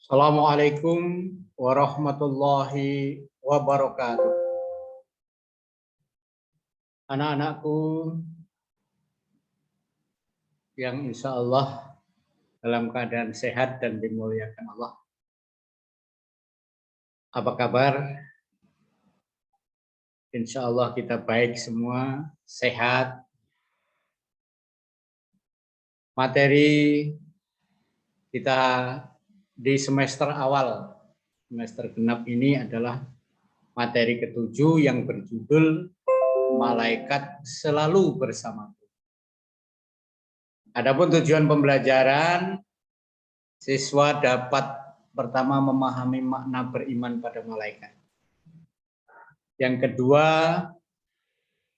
Assalamualaikum warahmatullahi wabarakatuh. Anak-anakku yang insya Allah dalam keadaan sehat dan dimuliakan Allah. Apa kabar? Insya Allah kita baik semua, sehat. Materi kita di semester awal, semester genap ini adalah materi ke-7 yang berjudul Malaikat Selalu Bersamaku. Adapun tujuan pembelajaran, siswa dapat pertama memahami makna beriman pada malaikat. Yang kedua,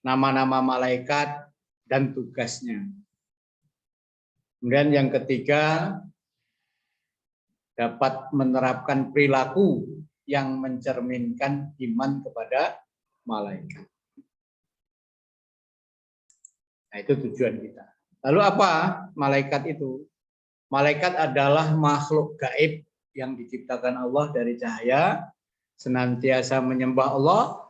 nama-nama malaikat dan tugasnya. Kemudian yang ketiga, dapat menerapkan perilaku yang mencerminkan iman kepada malaikat. Nah, itu tujuan kita. Lalu apa malaikat itu? Malaikat adalah makhluk gaib yang diciptakan Allah dari cahaya, senantiasa menyembah Allah,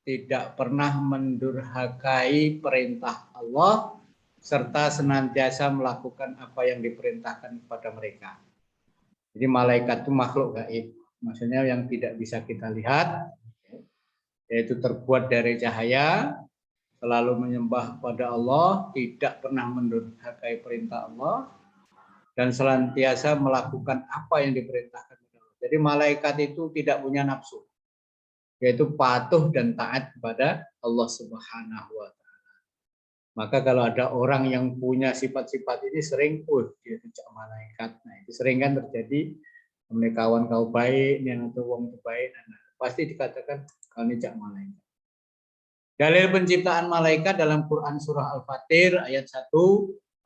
tidak pernah mendurhakai perintah Allah, serta senantiasa melakukan apa yang diperintahkan kepada mereka. Jadi malaikat itu makhluk gaib, maksudnya yang tidak bisa kita lihat, yaitu terbuat dari cahaya, selalu menyembah kepada Allah, tidak pernah mendurhakai perintah Allah, dan senantiasa melakukan apa yang diperintahkan kepada Allah. Jadi malaikat itu tidak punya nafsu, yaitu patuh dan taat kepada Allah Subhanahu wa Ta'ala. Maka kalau ada orang yang punya sifat-sifat ini sering, dia itu malaikat. Nah, itu sering kan terjadi, kawan kau baik, yang atau wong baik, pasti dikatakan kau ini cak malaikat. Dalil penciptaan malaikat dalam Quran surah Al-Fatir ayat 1,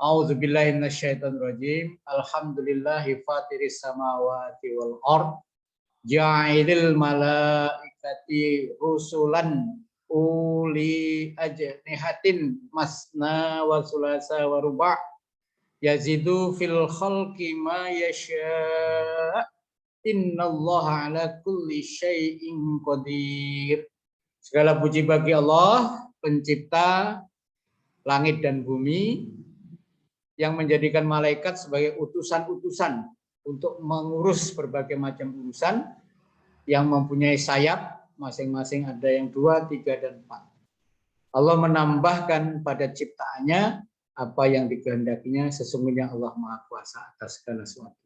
A'udzubillahi minasyaitonirrajim. Alhamdulillahi fatiris samawati wal ard, ja'ilil malaikati rusulan uli ajnihatin masna wa sulasa wa ruba' yazidu fil khalqi ma yasha' innallaha ala kulli syai'in qadir. Segala puji bagi Allah, pencipta langit dan bumi, yang menjadikan malaikat sebagai utusan-utusan untuk mengurus berbagai macam urusan, yang mempunyai sayap, masing-masing ada yang 2, 3, dan 4. Allah menambahkan pada ciptaannya apa yang dikehendakinya, sesungguhnya Allah Maha Kuasa atas segala sesuatu.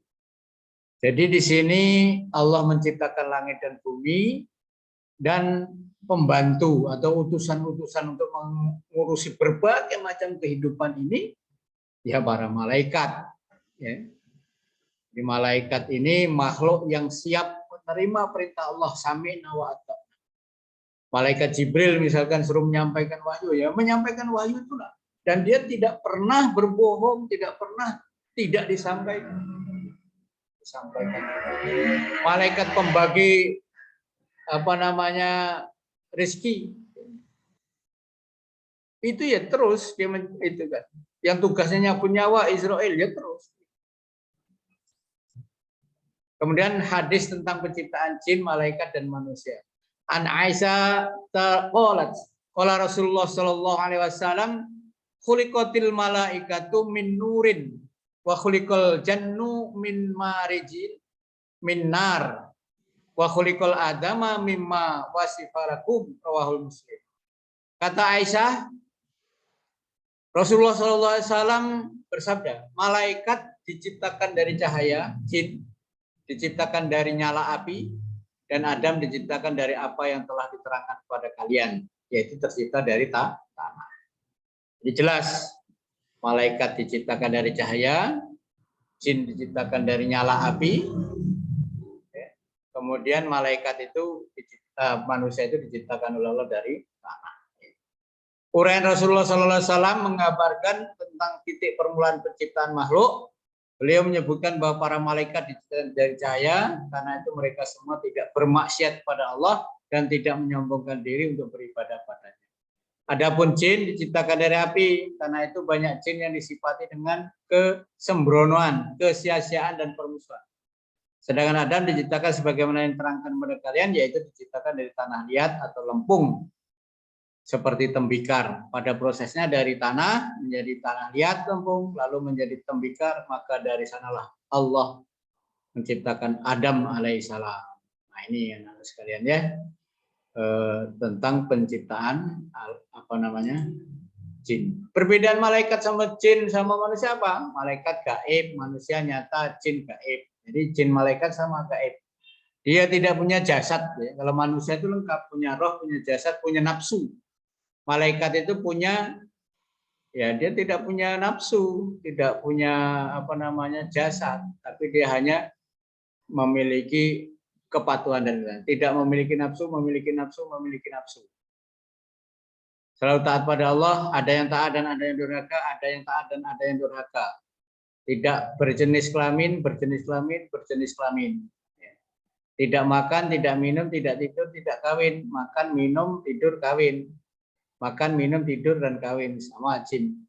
Jadi di sini Allah menciptakan langit dan bumi, dan pembantu atau utusan-utusan untuk mengurusi berbagai macam kehidupan ini, ya para malaikat. Ya. Di malaikat ini makhluk yang siap menerima perintah Allah, sami'na wa ata'na. Malaikat Jibril misalkan suruh menyampaikan wahyu, ya menyampaikan wahyu itulah. Dan dia tidak pernah berbohong, tidak pernah tidak disampaikan. Malaikat pembagi rezeki, itu ya terus dia itu kan. Yang tugasnya nyapu nyawa Israel ya terus. Kemudian hadis tentang penciptaan jin, malaikat dan manusia. An Aisyah qalat, qala Rasulullah sallallahu alaihi wasallam, khuliqatil malaikatu min nurin wa khuliqal jannu min marijin min nar wa khuliqal adama mimma wasifarakum, rawahul Muslim. Kata Aisyah, Rasulullah SAW bersabda, malaikat diciptakan dari cahaya, jin diciptakan dari nyala api, dan Adam diciptakan dari apa yang telah diterangkan kepada kalian, yaitu tercipta dari tanah. Jadi jelas, malaikat diciptakan dari cahaya, jin diciptakan dari nyala api, kemudian malaikat itu manusia itu diciptakan oleh Allah dari tanah. Uraian Rasulullah SAW mengabarkan tentang titik permulaan penciptaan makhluk. Beliau menyebutkan bahwa para malaikat diciptakan dari cahaya, karena itu mereka semua tidak bermaksiat pada Allah dan tidak menyombongkan diri untuk beribadah padanya. Adapun jin diciptakan dari api, karena itu banyak jin yang disifati dengan kesembronoan, kesia-siaan dan permusuhan. Sedangkan Adam diciptakan sebagaimana yang terangkan kepada kalian, yaitu diciptakan dari tanah liat atau lempung seperti tembikar. Pada prosesnya dari tanah menjadi tanah liat lempung, lalu menjadi tembikar, maka dari sanalah Allah menciptakan Adam alaihissalam. Nah ini anak sekalian ya, tentang penciptaan jin. Perbedaan malaikat sama jin sama manusia apa? Malaikat gaib, manusia nyata, jin gaib. Jadi jin malaikat sama gaib. Dia tidak punya jasad. Ya. Kalau manusia itu lengkap, punya roh, punya jasad, punya nafsu. Malaikat itu punya, ya dia tidak punya nafsu, tidak punya jasad, tapi dia hanya memiliki kepatuhan dan tidak memiliki nafsu, memiliki nafsu, memiliki nafsu. Selalu taat pada Allah, ada yang taat dan ada yang durhaka, ada yang taat dan ada yang durhaka. Tidak berjenis kelamin, berjenis kelamin, berjenis kelamin. Tidak makan, tidak minum, tidak tidur, tidak kawin. Makan, minum, tidur, kawin. Makan, minum, tidur, dan kawin. Sama jin.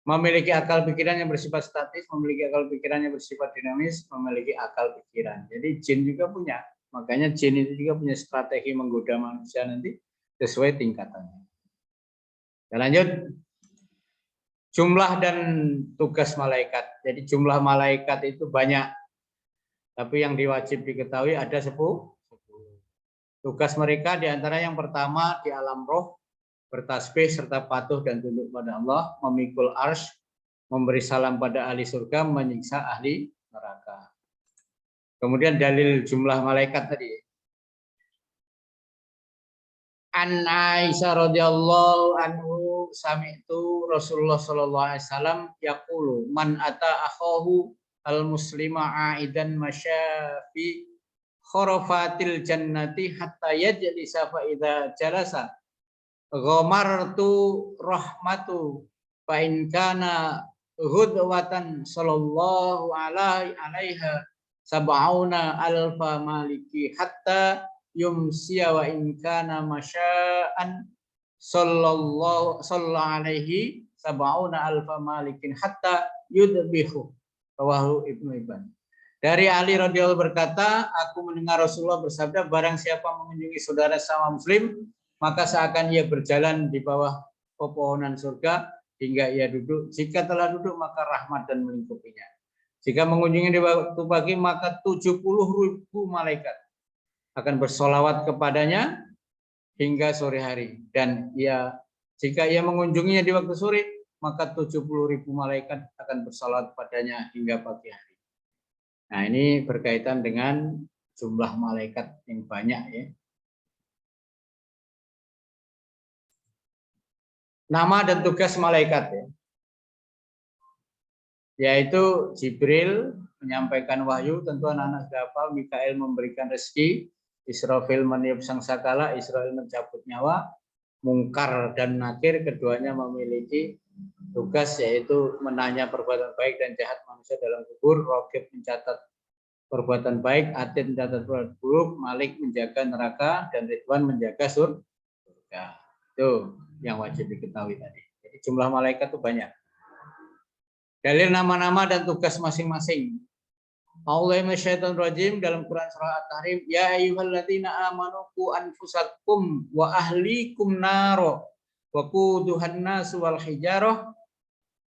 Memiliki akal pikiran yang bersifat statis, memiliki akal pikiran yang bersifat dinamis, memiliki akal pikiran. Jadi jin juga punya. Makanya jin itu juga punya strategi menggoda manusia nanti sesuai tingkatannya. Kita lanjut. Jumlah dan tugas malaikat. Jadi jumlah malaikat itu banyak. Tapi yang diwajib diketahui ada 10. Tugas mereka diantara yang pertama di alam roh, bertasbih serta patuh dan tunduk pada Allah, memikul arsy, memberi salam pada ahli surga, menyiksa ahli neraka. Kemudian dalil jumlah malaikat tadi. An Aisyah radhiyallahu anhu sami'tu Rasulullah sallallahu alaihi wasallam yaqulu man ata akhahu al-muslima aidan masyafi khurafatil jannati hatta yajlisa fa idza jalasa ghamartu rahmatu fa in kana ghudwatan sallallahu alaiha sab'una alfa maliki hatta yumsiya wa in kana masya'an sallallahu alaihi sab'una alfa malikin hatta yudbihu. Rawahu Ibnu Hibban. Dari Ali radhiyallahu berkata, aku mendengar Rasulullah bersabda, barang siapa mengunjungi saudara sama muslim, maka seakan ia berjalan di bawah pepohonan surga hingga ia duduk. Jika telah duduk, maka rahmat dan melingkupinya. Jika mengunjungi di waktu pagi, maka 70.000 malaikat akan bersolawat kepadanya hingga sore hari. Dan jika ia mengunjunginya di waktu sore, maka 70.000 malaikat akan bersolawat kepadanya hingga pagi hari. Nah, ini berkaitan dengan jumlah malaikat yang banyak ya. Nama dan tugas malaikat ya. Yaitu Jibril menyampaikan wahyu, tentu anak-anak sudah hafal, Mikail memberikan rezeki, Israfil meniup sangkakala, Israel mencabut nyawa, Mungkar dan Nakir keduanya memiliki tugas yaitu menanya perbuatan baik dan jahat manusia dalam kubur, Raqib mencatat perbuatan baik, Atid mencatat perbuatan buruk, Malik menjaga neraka, dan Ridwan menjaga surga. Itu yang wajib diketahui tadi. Jadi jumlah malaikat itu banyak. Dalil nama-nama dan tugas masing-masing. A'udzubillahi dalam Quran surah At-Tahrim, ya ayyuhalladzina amanu qu anfusakum wa ahlikum naro wa quduhan nasu wal hijarah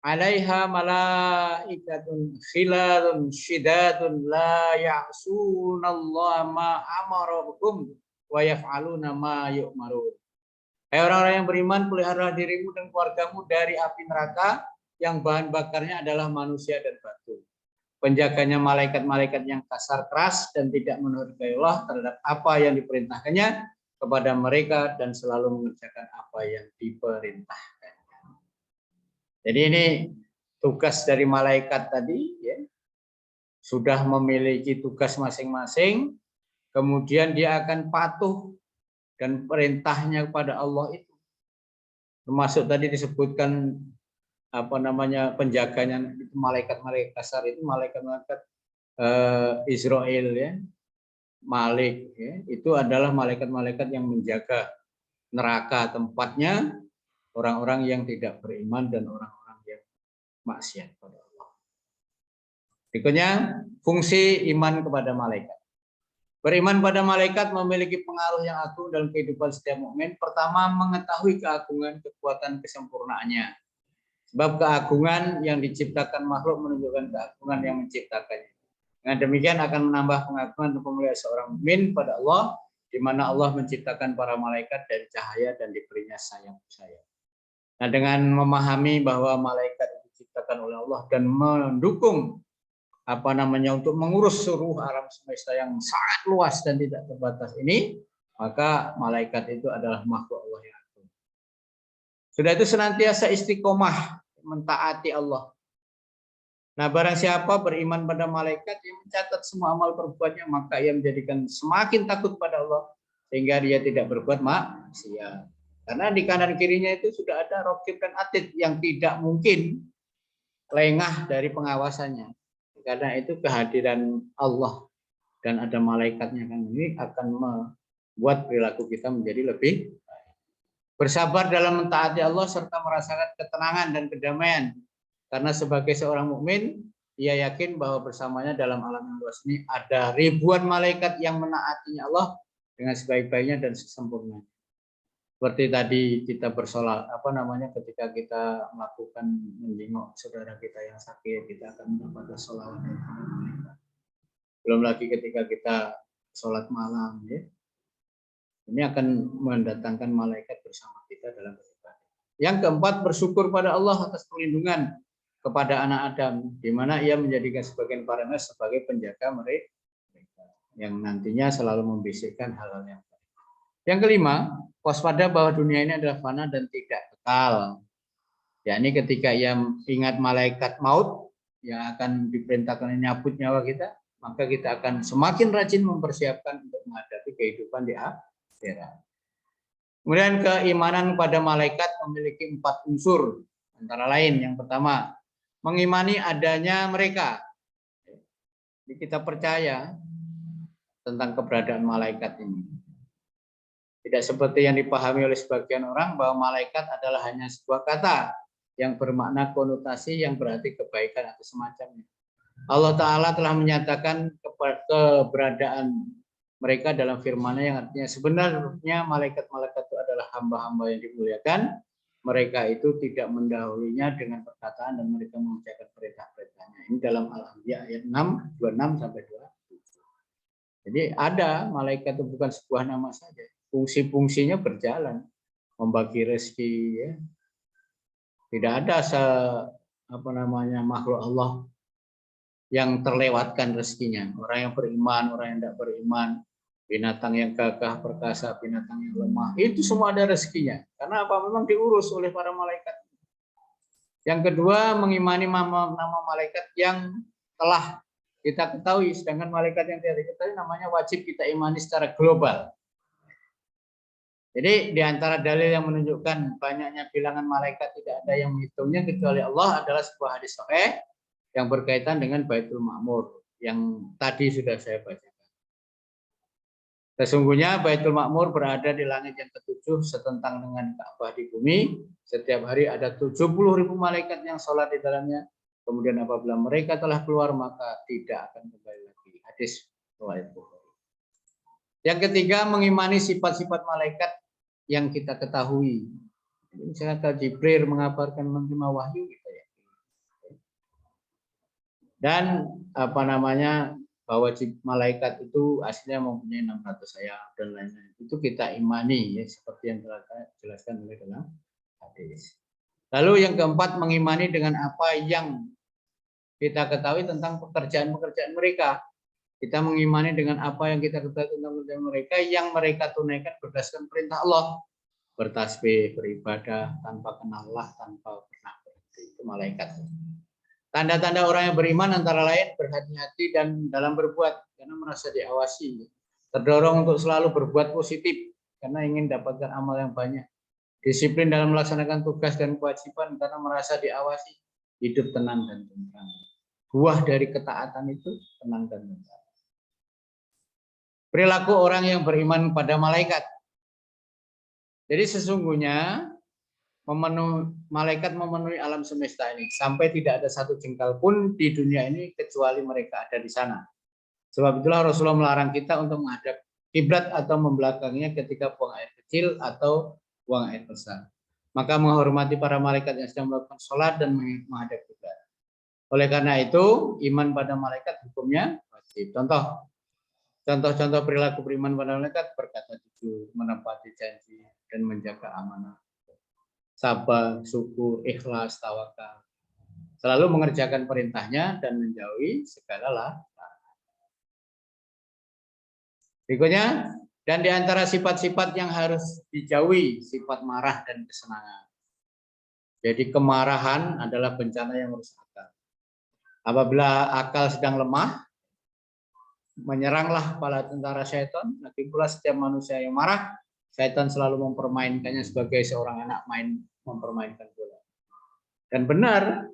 'alaiha malaikatun khilalun syidadun la ya'sunallaha ma amarahum wa yaf'aluna ma yu'marun. Hai orang-orang yang beriman, peliharalah dirimu dan keluargamu dari api neraka yang bahan bakarnya adalah manusia dan batu. Penjaganya malaikat-malaikat yang kasar keras dan tidak menghargai Allah terhadap apa yang diperintahkannya kepada mereka dan selalu mengerjakan apa yang diperintahkan. Jadi ini tugas dari malaikat tadi ya, sudah memiliki tugas masing-masing, kemudian dia akan patuh dan perintahnya kepada Allah itu. Termasuk tadi disebutkan penjaganya itu malaikat-malaikat kasar itu malaikat-malaikat Israel ya, Malik ya, itu adalah malaikat-malaikat yang menjaga neraka tempatnya orang-orang yang tidak beriman dan orang-orang yang maksiat pada Allah. Berikutnya fungsi iman kepada malaikat. Beriman pada malaikat memiliki pengaruh yang agung dalam kehidupan setiap mukmin. Pertama, mengetahui keagungan, kekuatan, kesempurnaannya. Sebab keagungan yang diciptakan makhluk menunjukkan keagungan yang menciptakannya. Dengan demikian akan menambah pengagungan dan pemuliaan seorang mukmin pada Allah, di mana Allah menciptakan para malaikat dari cahaya dan diberinya sayap-sayap. Nah, dengan memahami bahwa malaikat diciptakan oleh Allah dan mendukung untuk mengurus seluruh alam semesta yang sangat luas dan tidak terbatas ini, maka malaikat itu adalah makhluk Allah yang agung. Sudah itu senantiasa istiqomah mentaati Allah. Nah, barang siapa beriman pada malaikat yang mencatat semua amal perbuatannya, maka ia menjadikan semakin takut pada Allah sehingga dia tidak berbuat maksiat. Karena di kanan kirinya itu sudah ada raqib dan atid yang tidak mungkin lengah dari pengawasannya. Karena itu kehadiran Allah dan ada malaikatnya kan ini akan membuat perilaku kita menjadi lebih baik. Bersabar dalam mentaati Allah serta merasakan ketenangan dan kedamaian. Karena sebagai seorang mukmin, ia yakin bahwa bersamanya dalam alam yang luas ini ada ribuan malaikat yang menaatinya Allah dengan sebaik-baiknya dan sesempurnanya. Seperti tadi kita bersolat, ketika kita melakukan menjenguk saudara kita yang sakit, kita akan mendapatkan sholawat dari para malaikat. Belum lagi ketika kita sholat malam, ya, ini akan mendatangkan malaikat bersama kita dalam beribadah. Yang keempat, bersyukur pada Allah atas perlindungan kepada anak Adam, di mana ia menjadikan sebagian para nas sebagai penjaga mereka, yang nantinya selalu membisikkan hal-hal yang baik. Yang kelima, waspada bahwa dunia ini adalah fana dan tidak kekal. Yakni ketika ia ingat malaikat maut yang akan diperintahkan menyabut nyawa kita, maka kita akan semakin rajin mempersiapkan untuk menghadapi kehidupan di akhirat. Kemudian keimanan pada malaikat memiliki 4 unsur, antara lain yang pertama, mengimani adanya mereka. Jadi kita percaya tentang keberadaan malaikat ini. Tidak seperti yang dipahami oleh sebagian orang bahwa malaikat adalah hanya sebuah kata yang bermakna konotasi yang berarti kebaikan atau semacamnya. Allah Ta'ala telah menyatakan keberadaan mereka dalam firman-Nya yang artinya sebenarnya malaikat-malaikat itu adalah hamba-hamba yang dimuliakan. Mereka itu tidak mendahulunya dengan perkataan dan mereka mengerjakan perintah-perintahnya. Ini dalam Al-Anbiya ayat 6, 26 sampai 27. Jadi ada malaikat itu bukan sebuah nama saja. Fungsi-fungsinya berjalan, membagi rezeki, ya. Tidak ada makhluk Allah yang terlewatkan rezekinya. Orang yang beriman, orang yang tidak beriman, binatang yang gagah perkasa, binatang yang lemah, itu semua ada rezekinya. Karena apa? Memang diurus oleh para malaikat. Yang kedua, mengimani nama malaikat yang telah kita ketahui, sedangkan malaikat yang tidak diketahui namanya wajib kita imani secara global. Jadi di antara dalil yang menunjukkan banyaknya bilangan malaikat tidak ada yang menghitungnya kecuali Allah adalah sebuah hadis sahih yang berkaitan dengan Baitul Ma'mur yang tadi sudah saya bacakan. Sesungguhnya Baitul Ma'mur berada di langit yang ke-7 setentang dengan Ka'bah di bumi. Setiap hari ada 70.000 malaikat yang sholat di dalamnya. Kemudian apabila mereka telah keluar maka tidak akan kembali lagi. Hadis riwayat Bukhari. Yang ketiga, mengimani sifat-sifat malaikat yang kita ketahui. Misalnya kalau Jibril mengabarkan menerima wahyu, kita yakin. Dan bahwa malaikat itu aslinya mempunyai 600 sayap dan lain-lain. Itu kita imani, ya, seperti yang telah dijelaskan oleh dalam hadis. Lalu yang keempat, mengimani dengan apa yang kita ketahui tentang pekerjaan-pekerjaan mereka. Kita mengimani dengan apa yang kita ketahui tentang mereka yang mereka tunaikan berdasarkan perintah Allah. Bertasbih, beribadah, tanpa kenal Allah, tanpa pernah berhenti. Itu malaikat. Tanda-tanda orang yang beriman antara lain berhati-hati dan dalam berbuat. Karena merasa diawasi. Terdorong untuk selalu berbuat positif. Karena ingin dapatkan amal yang banyak. Disiplin dalam melaksanakan tugas dan kewajiban karena merasa diawasi. Hidup tenang dan tentram. Buah dari ketaatan itu tenang dan tentram. Perilaku orang yang beriman pada malaikat. Jadi sesungguhnya malaikat memenuhi alam semesta ini sampai tidak ada satu jengkal pun di dunia ini kecuali mereka ada di sana. Sebab itulah Rasulullah melarang kita untuk menghadap kiblat atau membelakangnya ketika buang air kecil atau buang air besar. Maka menghormati para malaikat yang sedang melakukan sholat dan menghadap kiblat. Oleh karena itu, iman pada malaikat hukumnya wajib. Contoh perilaku beriman pada malaikat: berkata jujur, menepati janji, dan menjaga amanah. Sabar, syukur, ikhlas, tawakal. Selalu mengerjakan perintahnya dan menjauhi segala larangan. Berikutnya, dan di antara sifat-sifat yang harus dijauhi, sifat marah dan kesenangan. Jadi kemarahan adalah bencana yang merusak akal. Apabila akal sedang lemah, menyeranglah kepala tentara syaitan. Lagi pula setiap manusia yang marah, syaitan selalu mempermainkannya sebagai seorang anak main mempermainkan bola. Dan benar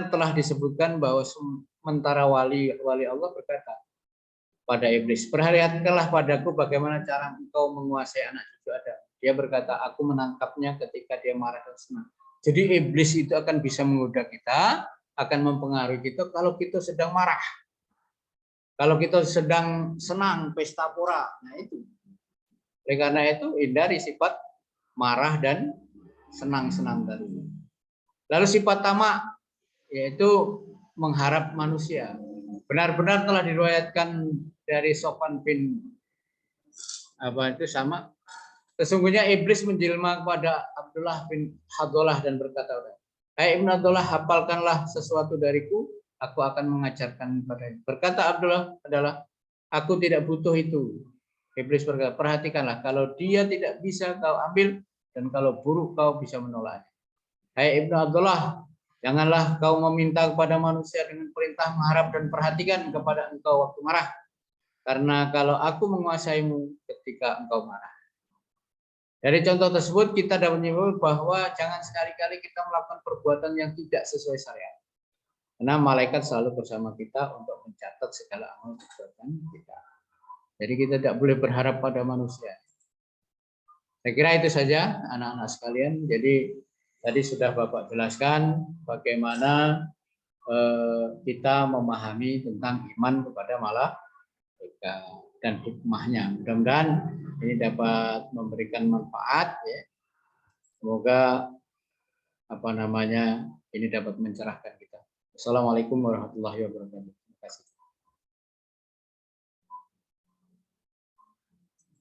telah disebutkan bahwa sementara wali Allah berkata pada iblis, perhatikanlah padaku bagaimana cara engkau menguasai anak cucu Adam. Dia berkata, aku menangkapnya ketika dia marah dan senang. Jadi iblis itu akan bisa menggoda kita, akan mempengaruhi kita kalau kita sedang marah. Kalau kita sedang senang, pesta pora, nah itu. Oleh karena itu, hindari sifat marah dan senang-senang tadi. Lalu sifat tamak, yaitu mengharap manusia. Benar-benar telah diriwayatkan dari Sofwan bin sama. Sesungguhnya iblis menjelma kepada Abdullah bin Hadolah dan berkata, hai Ibn Abdullah, hafalkanlah sesuatu dariku, aku akan mengajarkan kepadanya. Berkata Abdullah adalah, aku tidak butuh itu. Iblis berkata, perhatikanlah, kalau dia tidak bisa kau ambil, dan kalau buruk kau bisa menolaknya. Hai Ibnu Abdullah, janganlah kau meminta kepada manusia dengan perintah mengharap dan perhatikan kepada engkau waktu marah. Karena kalau aku menguasaimu ketika engkau marah. Dari contoh tersebut kita dapat menyimpulkan bahwa jangan sekali-kali kita melakukan perbuatan yang tidak sesuai syariat. Karena malaikat selalu bersama kita untuk mencatat segala amal perbuatan kita. Jadi kita tidak boleh berharap pada manusia. Saya kira itu saja anak-anak sekalian. Jadi tadi sudah Bapak jelaskan bagaimana kita memahami tentang iman kepada malaikat dan hikmahnya. Mudah-mudahan ini dapat memberikan manfaat. Ya. Semoga ini dapat mencerahkan kita. Assalamualaikum warahmatullahi wabarakatuh. Terima kasih.